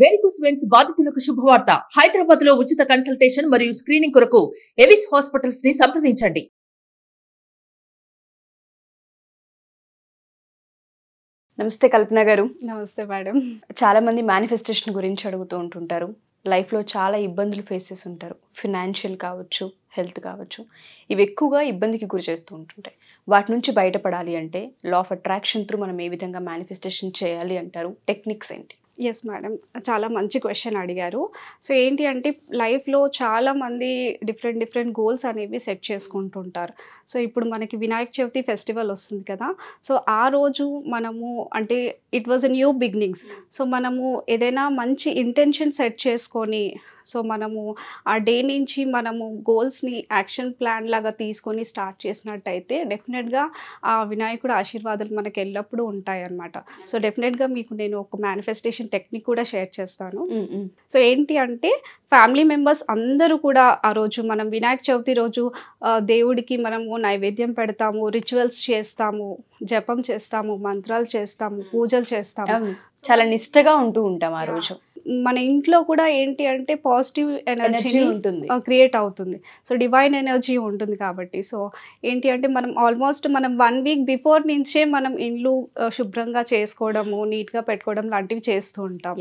Varicose veins బాధితులకు శుభవార్త. హైదరాబాద్ లో ఉచిత కన్సల్టేషన్ మరియు స్క్రీనింగ్ కొరకు ఎవిస్ హాస్పిటల్స్ ని సంప్రదించండి. నమస్తే కల్పన గారు. నమస్తే మేడం. చాలా మంది మేనిఫెస్టేషన్ గురించి అడుగుతూ ఉంటుంటారు. లైఫ్లో చాలా ఇబ్బందులు ఫేస్ చేసి ఉంటారు. ఫినాన్షియల్ కావచ్చు, హెల్త్ కావచ్చు, ఇవి ఎక్కువగా ఇబ్బందికి గురి చేస్తూ ఉంటుంటాయి. వాటి నుంచి బయటపడాలి అంటే లా ఆఫ్ అట్రాక్షన్ త్రూ మనం ఏ విధంగా మేనిఫెస్టేషన్ చేయాలి అంటారు? టెక్నిక్స్ ఏంటి? ఎస్ మేడం, చాలా మంచి క్వశ్చన్ అడిగారు. సో ఏంటి అంటే లైఫ్లో చాలామంది డిఫరెంట్ గోల్స్ అనేవి సెట్ చేసుకుంటుంటారు. సో ఇప్పుడు మనకి వినాయక చవితి ఫెస్టివల్ వస్తుంది కదా. సో ఆ రోజు మనము అంటే it was a new beginnings. So మనము ఏదైనా మంచి ఇంటెన్షన్ సెట్ చేసుకొని సో మనము ఆ డే నుంచి మనము గోల్స్ని యాక్షన్ ప్లాన్ లాగా తీసుకొని స్టార్ట్ చేసినట్టయితే డెఫినెట్గా ఆ వినాయకుడు ఆశీర్వాదాలు మనకు ఎల్లప్పుడూ ఉంటాయన్నమాట. సో డెఫినెట్గా మీకు నేను ఒక మేనిఫెస్టేషన్ టెక్నిక్ కూడా షేర్ చేస్తాను. సో ఏంటి అంటే ఫ్యామిలీ మెంబర్స్ అందరూ కూడా ఆ రోజు మనం వినాయక చవితి రోజు దేవుడికి మనము నైవేద్యం పెడతాము, రిచువల్స్ చేస్తాము, జపం చేస్తాము, మంత్రాలు చేస్తాము, పూజలు చేస్తాము. చాలా నిష్టగా ఉంటూ ఉంటాం ఆ రోజు. మన ఇంట్లో కూడా ఏంటి అంటే పాజిటివ్ ఎనర్జీ ఉంటుంది, క్రియేట్ అవుతుంది. సో డివైన్ ఎనర్జీ ఉంటుంది కాబట్టి సో ఏంటి అంటే మనం ఆల్మోస్ట్ మనం 1 వీక్ బిఫోర్ నుంచే మనం ఇండ్లు శుభ్రంగా చేసుకోవడము, నీట్గా పెట్టుకోవడం లాంటివి చేస్తూ ఉంటాం.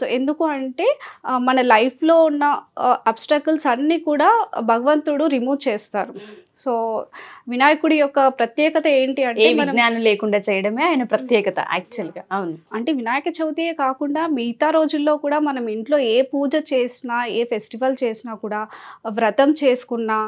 సో ఎందుకు అంటే మన లైఫ్లో ఉన్న అబ్స్టకల్స్ అన్నీ కూడా భగవంతుడు రిమూవ్ చేస్తారు. సో వినాయకుడి యొక్క ప్రత్యేకత ఏంటి అంటే విజ్ఞానం లేకుండా చేయడమే ఆయన ప్రత్యేకత యాక్చువల్గా. అవును, అంటే వినాయక చవితియే కాకుండా మిగతా రోజుల్లో కూడా మనం ఇంట్లో ఏ పూజ చేసినా, ఏ ఫెస్టివల్ చేసినా కూడా, వ్రతం చేసుకున్నా,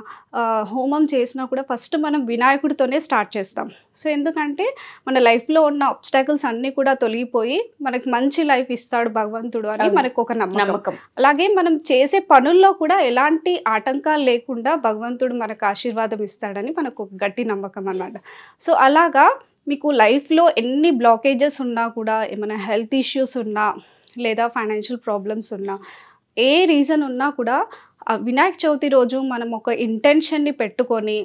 హోమం చేసినా కూడా ఫస్ట్ మనం వినాయకుడితోనే స్టార్ట్ చేస్తాం. సో ఎందుకంటే మన లైఫ్లో ఉన్న అబ్స్టాకిల్స్ అన్నీ కూడా తొలగిపోయి మనకు మంచి లైఫ్ ఇస్తాడు భగవంతుడు అని మనకు ఒక నమ్మకం. అలాగే మనం చేసే పనుల్లో కూడా ఎలాంటి ఆటంకాలు లేకుండా భగవంతుడు మనకు ఆశీర్వాదం ఇస్తాడని మనకు ఒక గట్టి నమ్మకం అన్నమాట. సో అలాగా మీకు లైఫ్లో ఎన్ని బ్లాకేజెస్ ఉన్నా కూడా, ఏమైనా హెల్త్ ఇష్యూస్ ఉన్నా లేదా ఫైనాన్షియల్ ప్రాబ్లమ్స్ ఉన్నా, ఏ రీజన్ ఉన్నా కూడా వినాయక చవితి రోజు మనం ఒక ఇంటెన్షన్ని పెట్టుకొని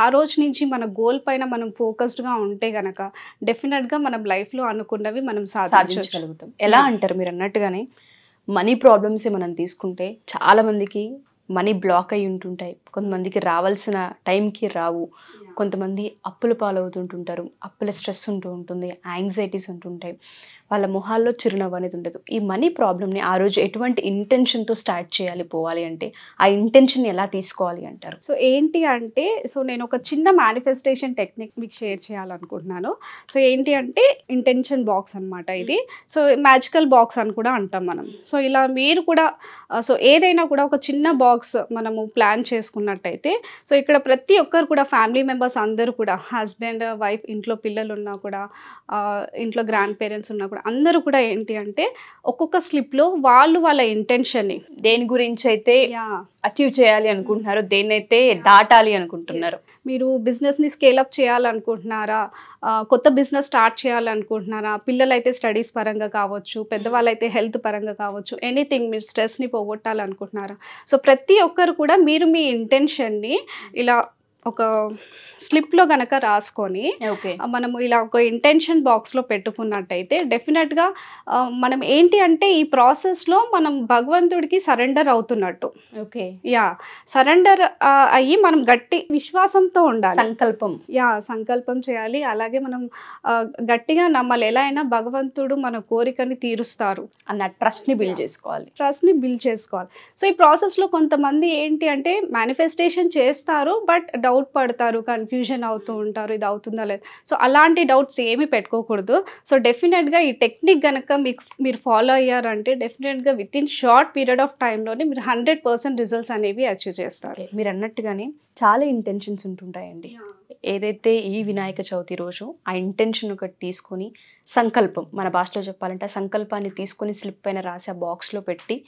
ఆ రోజు నుంచి మన గోల్ పైన మనం ఫోకస్డ్గా ఉంటే కనుక డెఫినెట్గా మనం లైఫ్లో అనుకున్నవి మనం సాధించగలుగుతాం. ఎలా అంటారు మీరు అన్నట్టుగానే మనీ ప్రాబ్లమ్సే మనం తీసుకుంటే చాలామందికి మనీ బ్లాక్ అయి ఉంటుంటాయి. కొంతమందికి రావాల్సిన టైంకి రావు. కొంతమంది అప్పుల పాలవుతుంటుంటారు. అప్పుల స్ట్రెస్ ఉంటూ ఉంటుంది, యాంగ్జైటీస్ ఉంటుంటాయి, వాళ్ళ మొహాల్లో చిరునవ్వు అనేది ఉండదు. ఈ మనీ ప్రాబ్లమ్ని ఆ రోజు ఎటువంటి ఇంటెన్షన్తో స్టార్ట్ చేయాలి పోవాలి అంటే ఆ ఇంటెన్షన్ ఎలా తీసుకోవాలి అంటారు? సో ఏంటి అంటే నేను ఒక చిన్న మేనిఫెస్టేషన్ టెక్నిక్ మీకు షేర్ చేయాలనుకుంటున్నాను. సో ఏంటి అంటే ఇంటెన్షన్ బాక్స్ అనమాట ఇది. సో మ్యాజికల్ బాక్స్ అని కూడా అంటాం మనం. సో ఇలా మీరు కూడా సో ఏదైనా కూడా ఒక చిన్న బాక్స్ మనము ప్లాన్ చేసుకున్నట్టయితే సో ఇక్కడ ప్రతి ఒక్కరు కూడా ఫ్యామిలీ మెంబర్స్ అందరూ కూడా హస్బెండ్, వైఫ్, ఇంట్లో పిల్లలు ఉన్నా కూడా, ఇంట్లో గ్రాండ్ పేరెంట్స్ ఉన్నా కూడా అందరూ కూడా ఏంటి అంటే ఒక్కొక్క స్లిప్లో వాళ్ళ ఇంటెన్షన్ని దేని గురించి అయితే అచీవ్ చేయాలి అనుకుంటున్నారో, దేన్నైతే దాటాలి అనుకుంటున్నారు, మీరు బిజినెస్ని స్కేలప్ చేయాలనుకుంటున్నారా, కొత్త బిజినెస్ స్టార్ట్ చేయాలనుకుంటున్నారా, పిల్లలైతే స్టడీస్ పరంగా కావచ్చు, పెద్దవాళ్ళైతే హెల్త్ పరంగా కావచ్చు, ఎనీథింగ్ మీరు స్ట్రెస్ని పోగొట్టాలనుకుంటున్నారా. సో ప్రతి ఒక్కరు కూడా మీరు మీ ఇంటెన్షన్ని ఇలా ఒక స్లిప్లో గనక రాసుకొని మనము ఇలా ఒక ఇంటెన్షన్ బాక్స్లో పెట్టుకున్నట్టయితే డెఫినెట్గా మనం ఏంటి అంటే ఈ ప్రాసెస్లో మనం భగవంతుడికి సరెండర్ అవుతున్నట్టు. సరెండర్ అయ్యి మనం గట్టి విశ్వాసంతో ఉండాలి. సంకల్పం చేయాలి. అలాగే మనం గట్టిగా నమ్మాలి. ఎలా అయినా భగవంతుడు మన కోరికని తీరుస్తారు అన్న ట్రస్ట్ని బిల్డ్ చేసుకోవాలి. సో ఈ ప్రాసెస్లో కొంతమంది ఏంటి అంటే మేనిఫెస్టేషన్ చేస్తారు, బట్ డౌట్ పడతారు, కన్ఫ్యూజన్ అవుతూ ఉంటారు, ఇది అవుతుందా లేదు. సో అలాంటి డౌట్స్ ఏమీ పెట్టుకోకూడదు. సో డెఫినెట్గా ఈ టెక్నిక్ కనుక మీరు ఫాలో అయ్యారంటే డెఫినెట్గా with in short period of టైంలోనే మీరు 100% రిజల్ట్స్ అనేవి అచీవ్ చేస్తారు. మీరు అన్నట్టుగానే చాలా ఇంటెన్షన్స్ ఉంటుంటాయండి. ఏదైతే ఈ వినాయక చవితి రోజు ఆ ఇంటెన్షన్ ఒకటి తీసుకొని సంకల్పం, మన భాషలో చెప్పాలంటే ఆ సంకల్పాన్ని తీసుకొని స్లిప్ పైన రాసి ఆ బాక్స్లో పెట్టి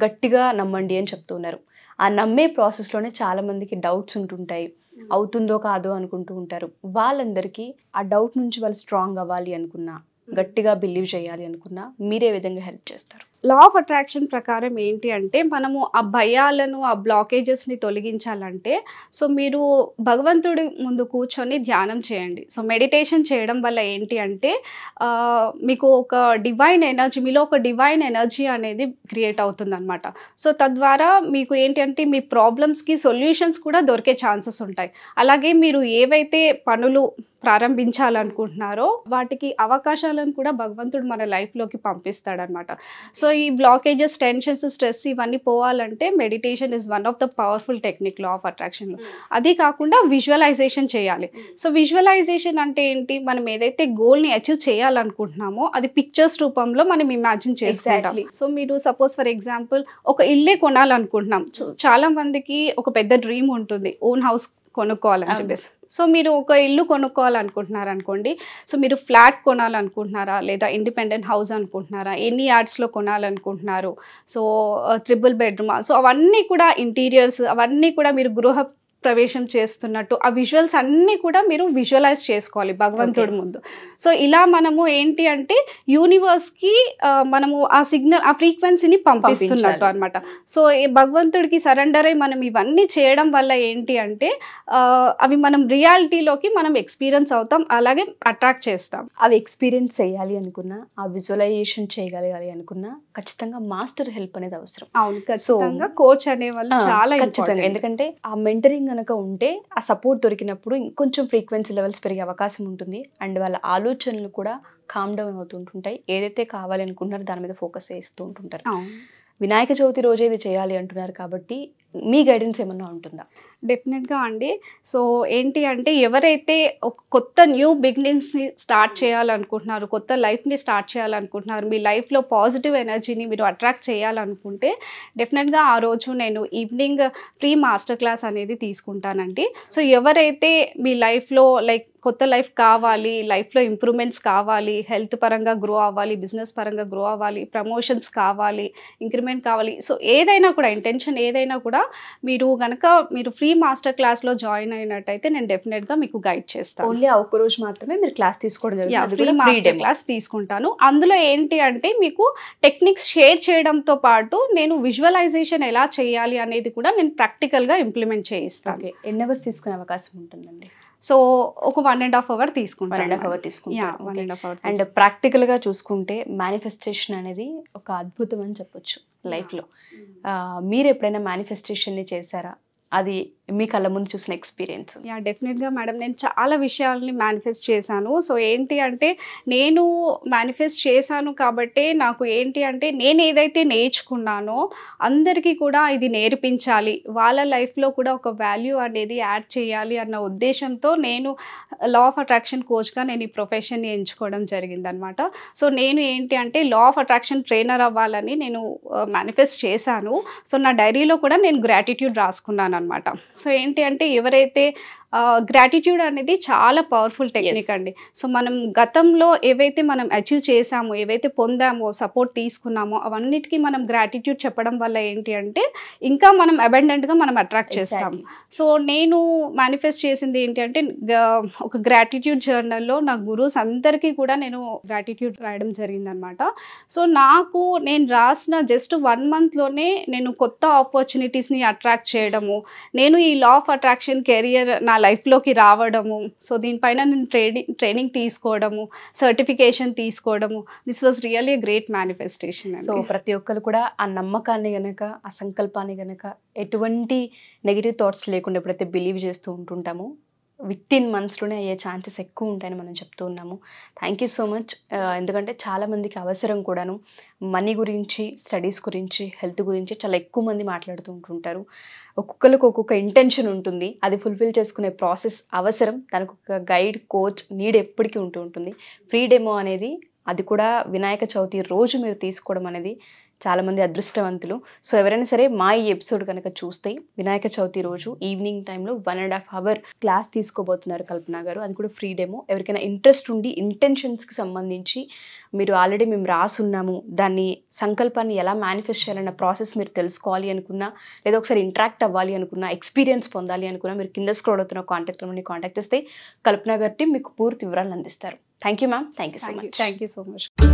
గట్టిగా నమ్మండి అని చెప్తున్నారు. ఆ నమ్మే ప్రాసెస్లోనే చాలామందికి డౌట్స్ ఉంటుంటాయి, అవుతుందో కాదో అనుకుంటూ ఉంటారు. వాళ్ళందరికీ ఆ డౌట్ నుంచి వాళ్ళు స్ట్రాంగ్ అవ్వాలి అనుకున్నా, గట్టిగా బిలీవ్ చేయాలి అనుకున్నా మీరే విధంగా హెల్ప్ చేస్తారు? లా ఆఫ్ అట్రాక్షన్ ప్రకారం ఏంటి అంటే మనము ఆ భయాలను ఆ బ్లాకేజెస్ని తొలగించాలంటే సో మీరు భగవంతుడి ముందు కూర్చొని ధ్యానం చేయండి. సో మెడిటేషన్ చేయడం వల్ల ఏంటి అంటే మీకు ఒక డివైన్ ఎనర్జీ, మీలో ఒక డివైన్ ఎనర్జీ అనేది క్రియేట్ అవుతుంది అనమాట. సో తద్వారా మీకు ఏంటి అంటే మీ ప్రాబ్లమ్స్కి సొల్యూషన్స్ కూడా దొరికే ఛాన్సెస్ ఉంటాయి. అలాగే మీరు ఏవైతే పనులు ప్రారంభించాలనుకుంటున్నారో వాటికి అవకాశాలను కూడా భగవంతుడు మన లైఫ్లోకి పంపిస్తాడనమాట. సో ఈ బ్లాకేజెస్, టెన్షన్స్, స్ట్రెస్ ఇవన్నీ పోవాలంటే meditation is one of the powerful technique law of అట్రాక్షన్లో. అది కాకుండా విజువలైజేషన్ చేయాలి. సో విజువలైజేషన్ అంటే ఏంటి, మనం ఏదైతే గోల్ని అచీవ్ చేయాలనుకుంటున్నామో అది పిక్చర్స్ రూపంలో మనం ఇమాజిన్ చేసుకుంటాం. సో మీరు సపోజ్ ఫర్ ఎగ్జాంపుల్ ఒక ఇల్లే కొనాలనుకుంటున్నాం. చాలా మందికి ఒక పెద్ద డ్రీమ్ ఉంటుంది, ఓన్ హౌస్ కొనుక్కోవాలని చెప్పేసి. సో మీరు ఒక ఇల్లు కొనుక్కోవాలనుకుంటున్నారు అనుకోండి. సో మీరు ఫ్లాట్ కొనాలనుకుంటున్నారా, లేదా ఇండిపెండెంట్ హౌస్ అనుకుంటున్నారా, ఎన్ని యార్డ్స్లో కొనాలనుకుంటున్నారు, సో 3 బెడ్రూమ్, సో అవన్నీ కూడా ఇంటీరియర్స్ అవన్నీ కూడా మీరు గృహ ప్రవేశం చేస్తున్నట్టు ఆ విజువల్స్ అన్నీ కూడా మీరు విజువలైజ్ చేసుకోవాలి భగవంతుడి ముందు. సో ఇలా మనము ఏంటి అంటే యూనివర్స్కి మనము ఆ సిగ్నల్, ఆ ఫ్రీక్వెన్సీని పంపిస్తున్నట్టు అనమాట. సో భగవంతుడికి సరెండర్ అయి మనం ఇవన్నీ చేయడం వల్ల ఏంటి అంటే అవి మనం రియాలిటీలోకి మనం ఎక్స్పీరియన్స్ అవుతాం, అలాగే అట్రాక్ట్ చేస్తాం. అవి ఎక్స్పీరియన్స్ చేయాలి అనుకున్నా, ఆ విజువలైజేషన్ చేయగలగాలి అనుకున్నా ఖచ్చితంగా మాస్టర్ హెల్ప్ అనేది అవసరం. అవును, ఖచ్చితంగా కోచ్ అనే వాళ్ళు చాలా ఖచ్చితంగా. ఎందుకంటే ఆ మెంటరింగ్ కనుక ఉంటే ఆ సపోర్ట్ దొరికినప్పుడు ఇంకొంచెం ఫ్రీక్వెన్సీ లెవెల్స్ పెరిగే అవకాశం ఉంటుంది. అండ్ వాళ్ళ ఆలోచనలు కూడా కామ్ డౌన్ అవుతుంటుంటాయి. ఏదైతే కావాలనుకుంటున్నారో దాని మీద ఫోకస్ చేస్తూ ఉంటుంటారు. వినాయక చవితి రోజే ఇది చేయాలి అంటున్నారు కాబట్టి మీ గైడెన్స్ ఏమన్నా ఉంటుందా? డెఫినెట్గా అండి. సో ఏంటి అంటే ఎవరైతే ఒక కొత్త న్యూ బిగినింగ్స్ని స్టార్ట్ చేయాలనుకుంటున్నారు, కొత్త లైఫ్ని స్టార్ట్ చేయాలనుకుంటున్నారు, మీ లైఫ్లో పాజిటివ్ ఎనర్జీని మీరు అట్రాక్ట్ చేయాలనుకుంటే డెఫినెట్గా ఆ రోజు నేను ఈవినింగ్ ఫ్రీ మాస్టర్ క్లాస్ అనేది తీసుకుంటానండి. సో ఎవరైతే మీ లైఫ్లో లైక్ కొత్త లైఫ్ కావాలి, లైఫ్లో ఇంప్రూవ్మెంట్స్ కావాలి, హెల్త్ పరంగా గ్రో అవ్వాలి, బిజినెస్ పరంగా గ్రో అవ్వాలి, ప్రమోషన్స్ కావాలి, ఇంక్రిమెంట్ కావాలి, సో ఏదైనా కూడా ఇంటెన్షన్ ఏదైనా కూడా మీరు కనుక మీరు ఫ్రీ మాస్టర్ క్లాస్లో జాయిన్ అయినట్టయితే నేను డెఫినెట్గా మీకు గైడ్ చేస్తాను. ఓన్లీ ఆ ఒక్క రోజు మాత్రమే మీరు క్లాస్ తీసుకోవడం జరుగుతుంది. ఫ్రీ మాస్టర్ క్లాస్ తీసుకుంటాను. అందులో ఏంటి అంటే మీకు టెక్నిక్స్ షేర్ చేయడంతో పాటు నేను విజువలైజేషన్ ఎలా చేయాలి అనేది కూడా నేను ప్రాక్టికల్గా ఇంప్లిమెంట్ చేయిస్తాను. ఎన్ని అవర్స్ తీసుకునే అవకాశం ఉంటుందండి? సో ఒక 1.5 అవర్ తీసుకుంటాను. 1.5 అవర్ తీసుకుంటాను. అండ్ ప్రాక్టికల్గా చూసుకుంటే మేనిఫెస్టేషన్ అనేది ఒక అద్భుతం అని చెప్పొచ్చు లైఫ్లో. మీరు ఎప్పుడైనా మేనిఫెస్టేషన్ని చేశారా? అది మీ కళ్ళ ముందు చూసిన ఎక్స్పీరియన్స్? డెఫినెట్గా మేడం, నేను చాలా విషయాలని మేనిఫెస్ట్ చేశాను. సో ఏంటి అంటే నేను మేనిఫెస్ట్ చేశాను కాబట్టి నాకు ఏంటి అంటే నేను ఏదైతే నేర్చుకున్నానో అందరికీ కూడా ఇది నేర్పించాలి, వాళ్ళ లైఫ్లో కూడా ఒక వాల్యూ అనేది యాడ్ చేయాలి అన్న ఉద్దేశంతో నేను లా ఆఫ్ అట్రాక్షన్ కోచ్గా నేను ఈ ప్రొఫెషన్ని ఎంచుకోవడం జరిగిందనమాట. సో నేను ఏంటి అంటే లా ఆఫ్ అట్రాక్షన్ ట్రైనర్ అవ్వాలని నేను మేనిఫెస్ట్ చేశాను. సో నా డైరీలో కూడా నేను గ్రాటిట్యూడ్ రాసుకున్నాను అనమాట. సో ఏంటి అంటే ఎవరైతే గ్రాటిట్యూడ్ అనేది చాలా పవర్ఫుల్ టెక్నిక్ అండి. సో మనం గతంలో ఏవైతే మనం అచీవ్ చేసామో, ఏవైతే పొందామో, సపోర్ట్ తీసుకున్నామో అవన్నిటికీ మనం గ్రాటిట్యూడ్ చెప్పడం వల్ల ఏంటి అంటే ఇంకా మనం అబండెంట్గా మనం అట్రాక్ట్ చేస్తాము. సో నేను మేనిఫెస్ట్ చేసింది ఏంటి అంటే ఒక గ్రాటిట్యూడ్ జర్నల్లో నా గురూస్ అందరికీ కూడా నేను గ్రాటిట్యూడ్ రాయడం జరిగిందనమాట. సో నాకు నేను రాసిన జస్ట్ 1 monthలోనే నేను కొత్త ఆపర్చునిటీస్ని అట్రాక్ట్ చేయడము, నేను ఈ లా ఆఫ్ అట్రాక్షన్ కెరియర్ నా లైఫ్లోకి రావడము, సో దీనిపైన నేను ట్రైనింగ్ తీసుకోవడము, సర్టిఫికేషన్ తీసుకోవడము, this was really great manifestation. So ప్రతి ఒక్కరు కూడా ఆ నమ్మకాన్ని గనక, ఆ సంకల్పాన్ని గనక ఎటువంటి నెగిటివ్ థాట్స్ లేకుండా ఎప్పుడైతే బిలీవ్ చేస్తూ ఉంటుంటామో విత్ ఇన్ మంత్స్లోనే అయ్యే ఛాన్సెస్ ఎక్కువ ఉంటాయని మనం చెప్తూ ఉన్నాము. Thank you so much. ఎందుకంటే చాలామందికి అవసరం కూడాను మనీ గురించి, స్టడీస్ గురించి, హెల్త్ గురించి చాలా ఎక్కువ మంది మాట్లాడుతూ ఉంటుంటారు. ఒక్కొక్కరికి ఒక్కొక్క ఇంటెన్షన్ ఉంటుంది, అది ఫుల్ఫిల్ చేసుకునే ప్రాసెస్ అవసరం. దానికి ఒక గైడ్, కోచ్ నీడ్ ఎప్పటికీ ఉంటూ ఉంటుంది. ఫ్రీ డెమో అనేది అది కూడా వినాయక చవితి రోజు మీరు తీసుకోవడం అనేది చాలామంది అదృష్టవంతులు. సో ఎవరైనా సరే మా ఈ ఎపిసోడ్ కనుక చూస్తే వినాయక చవితి రోజు ఈవినింగ్ టైంలో 1.5 hour క్లాస్ తీసుకోబోతున్నారు కల్పన గారు. అది కూడా ఫ్రీ డెమో. ఎవరికైనా ఇంట్రెస్ట్ ఉండి ఇంటెన్షన్స్కి సంబంధించి మీరు ఆల్రెడీ మేము రాసున్నాము, దాన్ని సంకల్పాన్ని ఎలా మేనిఫెస్ట్ చేయాలన్న ప్రాసెస్ మీరు తెలుసుకోవాలి అనుకున్నా, లేదా ఒకసారి ఇంటరాక్ట్ అవ్వాలి అనుకున్నా, ఎక్స్పీరియన్స్ పొందాలి అనుకున్నా మీరు కింద స్క్రోల్ అవుతున్న కాంటాక్ట్ చేస్తే కల్పన గారి టీం మీకు పూర్తి వివరాలు అందిస్తారు. Thank you ma'am. Thank you so much. Thank you so much.